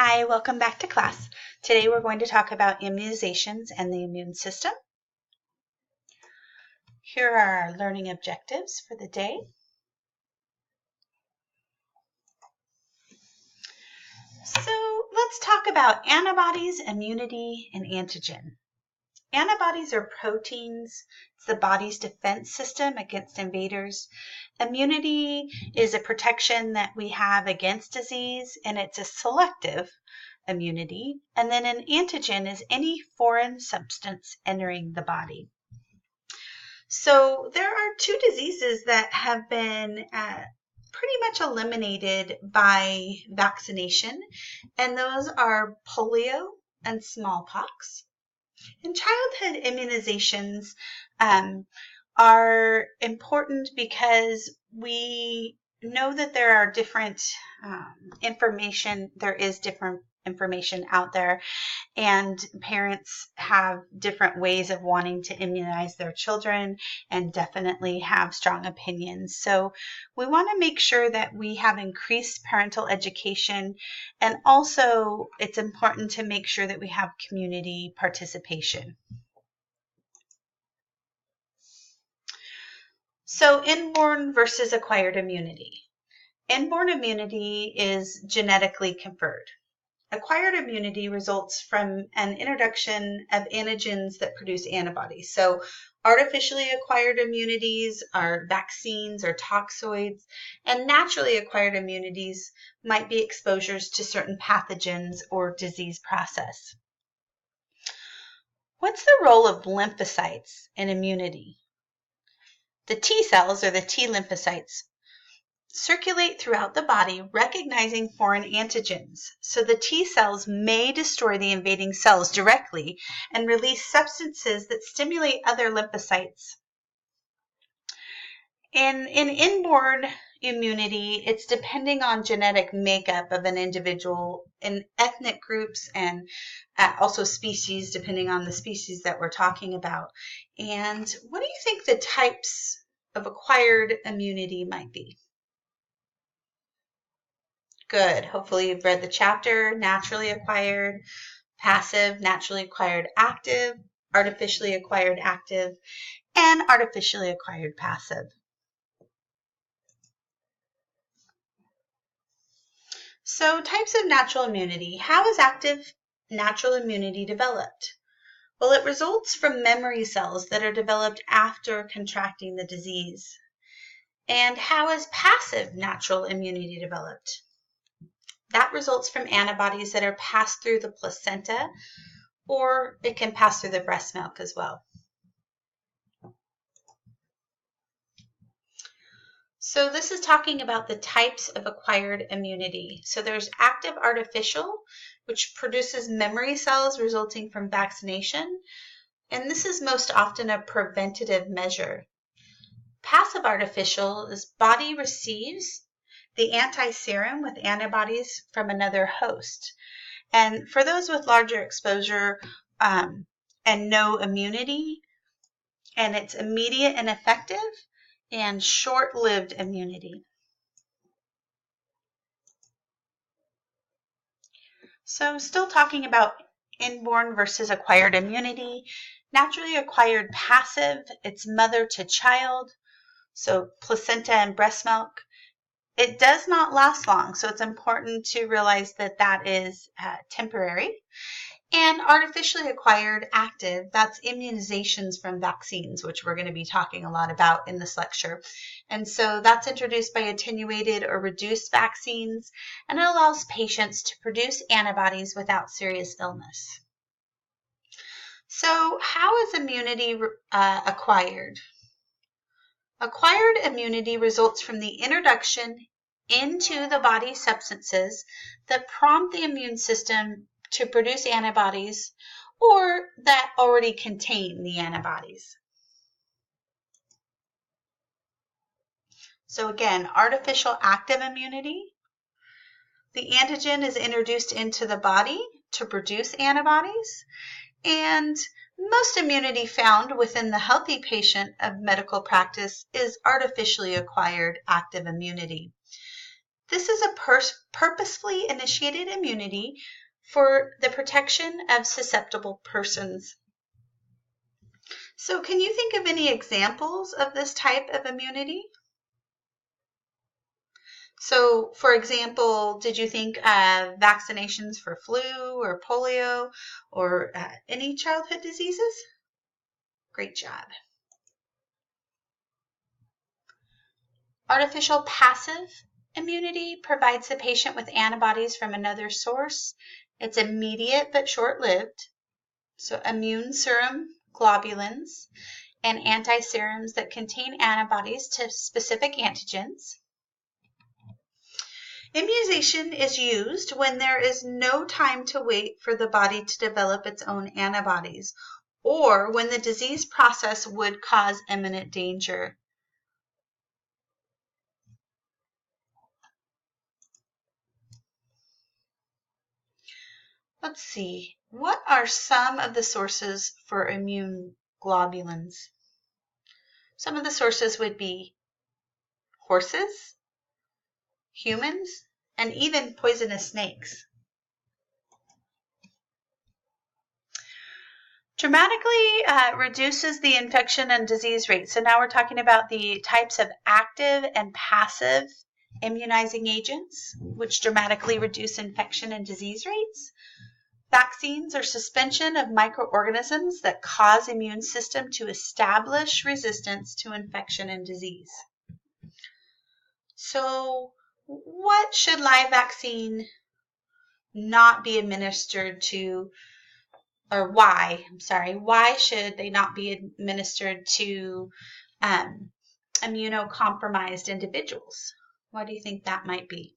Hi, welcome back to class. Today we're going to talk about immunizations and the immune system. Here are our learning objectives for the day. So let's talk about antibodies, immunity, and antigen. Antibodies are proteins. It's the body's defense system against invaders. Immunity is a protection that we have against disease, and it's a selective immunity. And then an antigen is any foreign substance entering the body. So there are two diseases that have been pretty much eliminated by vaccination, and those are polio and smallpox. And childhood immunizations are important because we know that there are different different information out there, and parents have different ways of wanting to immunize their children and definitely have strong opinions. So we want to make sure that we have increased parental education, and also it's important to make sure that we have community participation. So inborn versus acquired immunity. Inborn immunity is genetically conferred. Acquired immunity results from an introduction of antigens that produce antibodies. So artificially acquired immunities are vaccines or toxoids, and naturally acquired immunities might be exposures to certain pathogens or disease process. What's the role of lymphocytes in immunity? The T cells, or the T lymphocytes, circulate throughout the body, recognizing foreign antigens. So the T cells may destroy the invading cells directly and release substances that stimulate other lymphocytes. In inborn immunity, it's depending on genetic makeup of an individual in ethnic groups and also species, depending on the species that we're talking about. And what do you think the types of acquired immunity might be? Good. Hopefully you've read the chapter. Naturally acquired, passive, naturally acquired active, artificially acquired active, and artificially acquired passive. So types of natural immunity. How is active natural immunity developed? Well, it results from memory cells that are developed after contracting the disease. And how is passive natural immunity developed? That results from antibodies that are passed through the placenta, or it can pass through the breast milk as well. So this is talking about the types of acquired immunity. So there's active artificial, which produces memory cells resulting from vaccination, and this is most often a preventative measure. Passive artificial is body receives the anti-serum with antibodies from another host. And for those with larger exposure and no immunity, and it's immediate and effective and short-lived immunity. So still talking about inborn versus acquired immunity. Naturally acquired passive, it's mother to child, so placenta and breast milk. It does not last long, so it's important to realize that that is temporary. And artificially acquired active, that's immunizations from vaccines, which we're going to be talking a lot about in this lecture. And so that's introduced by attenuated or reduced vaccines, and it allows patients to produce antibodies without serious illness. So how is immunity acquired? Acquired immunity results from the introduction into the body substances that prompt the immune system to produce antibodies or that already contain the antibodies. So again, artificial active immunity. The antigen is introduced into the body to produce antibodies, and most immunity found within the healthy patient of medical practice is artificially acquired active immunity. This is a purposefully initiated immunity for the protection of susceptible persons. So can you think of any examples of this type of immunity? So, for example, did you think of vaccinations for flu or polio or any childhood diseases? Great job. Artificial passive immunity provides the patient with antibodies from another source. It's immediate but short-lived. So immune serum globulins and antiserums that contain antibodies to specific antigens. Immunization is used when there is no time to wait for the body to develop its own antibodies, or when the disease process would cause imminent danger. Let's see, what are some of the sources for immune globulins? Some of the sources would be horses, humans, and even poisonous snakes. Dramatically reduces the infection and disease rate. So now we're talking about the types of active and passive immunizing agents, which dramatically reduce infection and disease rates. Vaccines are suspension of microorganisms that cause immune system to establish resistance to infection and disease. So what should live vaccine not be administered to, or why should they not be administered to immunocompromised individuals? Why do you think that might be?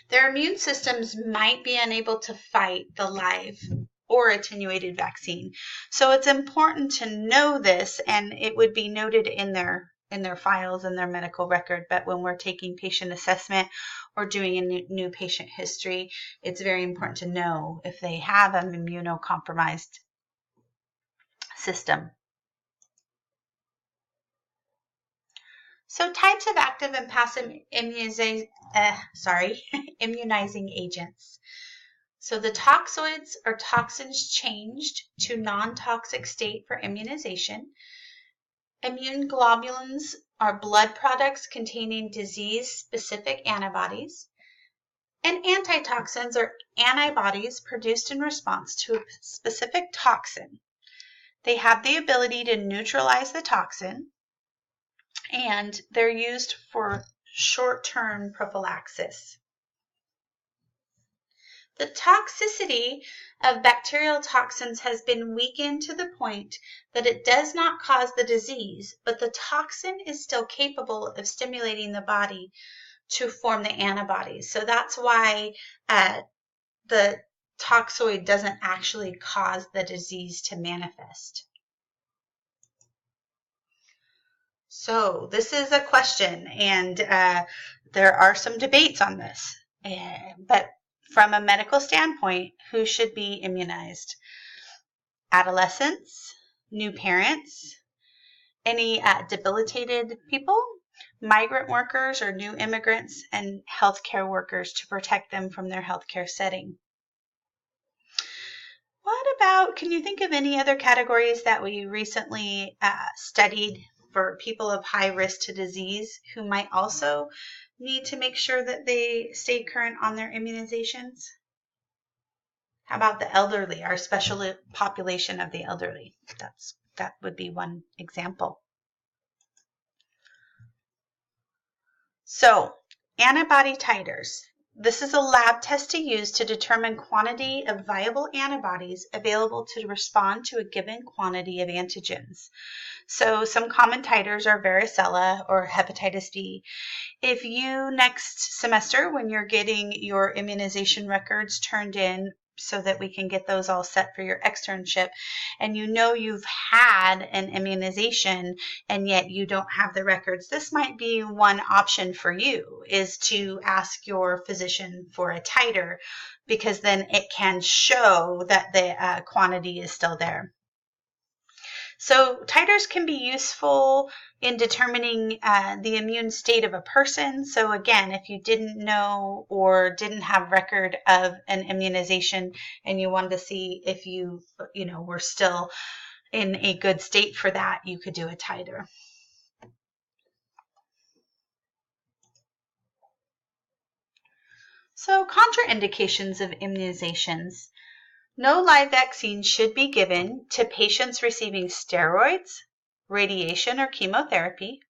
Their immune systems might be unable to fight the live or attenuated vaccine. So it's important to know this, and it would be noted in their files and their medical record. But when we're taking patient assessment or doing a new patient history, it's very important to know if they have an immunocompromised system. So types of active and passive immunizing agents. So the toxoids are toxins changed to non-toxic state for immunization. Immune globulins are blood products containing disease-specific antibodies. And antitoxins are antibodies produced in response to a specific toxin. They have the ability to neutralize the toxin, and they're used for short-term prophylaxis. The toxicity of bacterial toxins has been weakened to the point that it does not cause the disease, but the toxin is still capable of stimulating the body to form the antibodies. So that's why the toxoid doesn't actually cause the disease to manifest. So this is a question, and there are some debates on this. But from a medical standpoint, who should be immunized? Adolescents, new parents, any debilitated people, migrant workers or new immigrants, and healthcare workers to protect them from their healthcare setting. What about, can you think of any other categories that we recently studied for people of high risk to disease who might also need to make sure that they stay current on their immunizations? How about the elderly, our special population of the elderly? That would be one example. So, antibody titers. This is a lab test to use to determine quantity of viable antibodies available to respond to a given quantity of antigens. So some common titers are varicella or hepatitis B. If you next semester, when you're getting your immunization records turned in so that we can get those all set for your externship, and you know you've had an immunization and yet you don't have the records, this might be one option for you, is to ask your physician for a titer, because then it can show that the quantity is still there. So titers can be useful in determining the immune state of a person. So again, if you didn't know or didn't have record of an immunization and you wanted to see if you were still in a good state for that, you could do a titer. So contraindications of immunizations. No live vaccine should be given to patients receiving steroids, radiation or chemotherapy,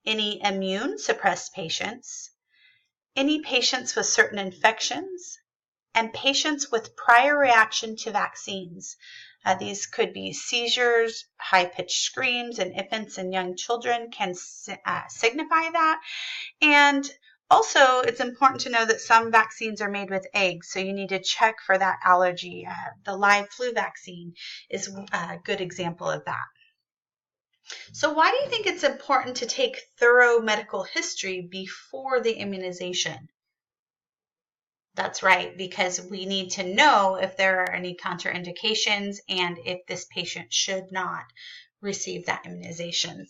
any immune suppressed patients, any patients with certain infections, and patients with prior reaction to vaccines. These could be seizures, high-pitched screams in infants and young children can signify that. And also, it's important to know that some vaccines are made with eggs, so you need to check for that allergy. The live flu vaccine is a good example of that. So why do you think it's important to take thorough medical history before the immunization? That's right, because we need to know if there are any contraindications and if this patient should not receive that immunization.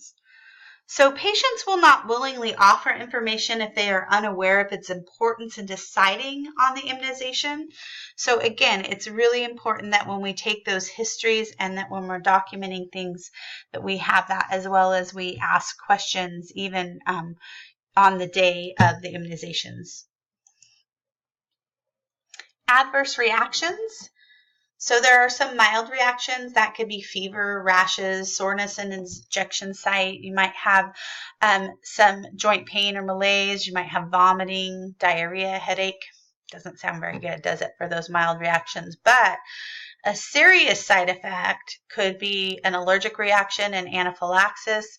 So patients will not willingly offer information if they are unaware of its importance in deciding on the immunization. So again, it's really important that when we take those histories and that when we're documenting things that we have that, as well as we ask questions even on the day of the immunizations. Adverse reactions. So there are some mild reactions that could be fever, rashes, soreness in injection site. You might have some joint pain or malaise. You might have vomiting, diarrhea, headache. Doesn't sound very good, does it, for those mild reactions? But a serious side effect could be an allergic reaction and anaphylaxis.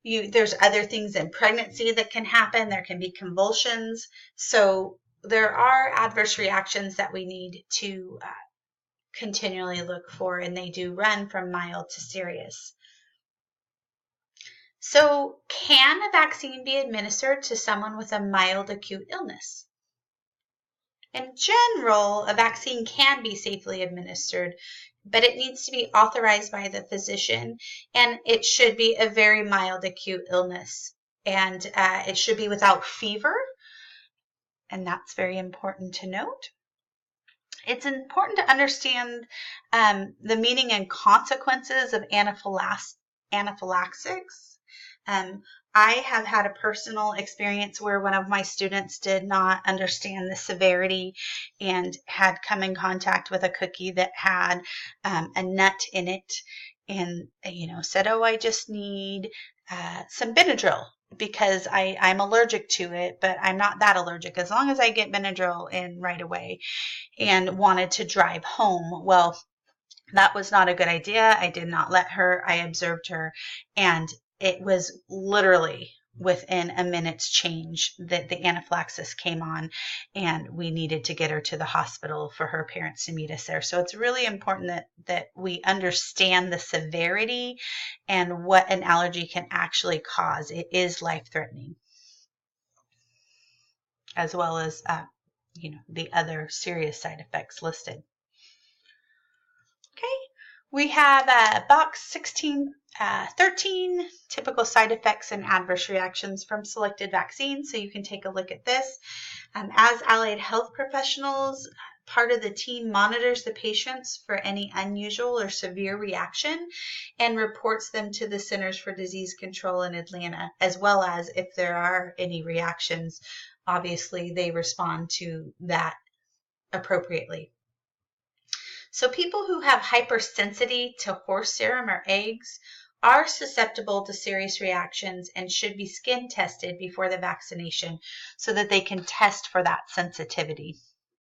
There's other things in pregnancy that can happen. There can be convulsions. So there are adverse reactions that we need to continually look for, and they do run from mild to serious. So can a vaccine be administered to someone with a mild acute illness? In general, a vaccine can be safely administered, but it needs to be authorized by the physician, and it should be a very mild acute illness, and it should be without fever, and that's very important to note. It's important to understand the meaning and consequences of anaphylaxis. I have had a personal experience where one of my students did not understand the severity and had come in contact with a cookie that had a nut in it and, said, oh, I just need some Benadryl because I'm allergic to it, but I'm not that allergic as long as I get Benadryl in right away, and wanted to drive home. Well, that was not a good idea. I did not let her. I observed her, and it was literally within a minute's change that the anaphylaxis came on, and we needed to get her to the hospital for her parents to meet us there. So it's really important that we understand the severity and what an allergy can actually cause. It is life-threatening, as well as the other serious side effects listed. Okay, we have box 1613, typical side effects and adverse reactions from selected vaccines. So you can take a look at this. As allied health professionals, part of the team monitors the patients for any unusual or severe reaction and reports them to the Centers for Disease Control in Atlanta, as well as if there are any reactions, obviously they respond to that appropriately. So people who have hypersensitivity to horse serum or eggs are susceptible to serious reactions and should be skin tested before the vaccination so that they can test for that sensitivity.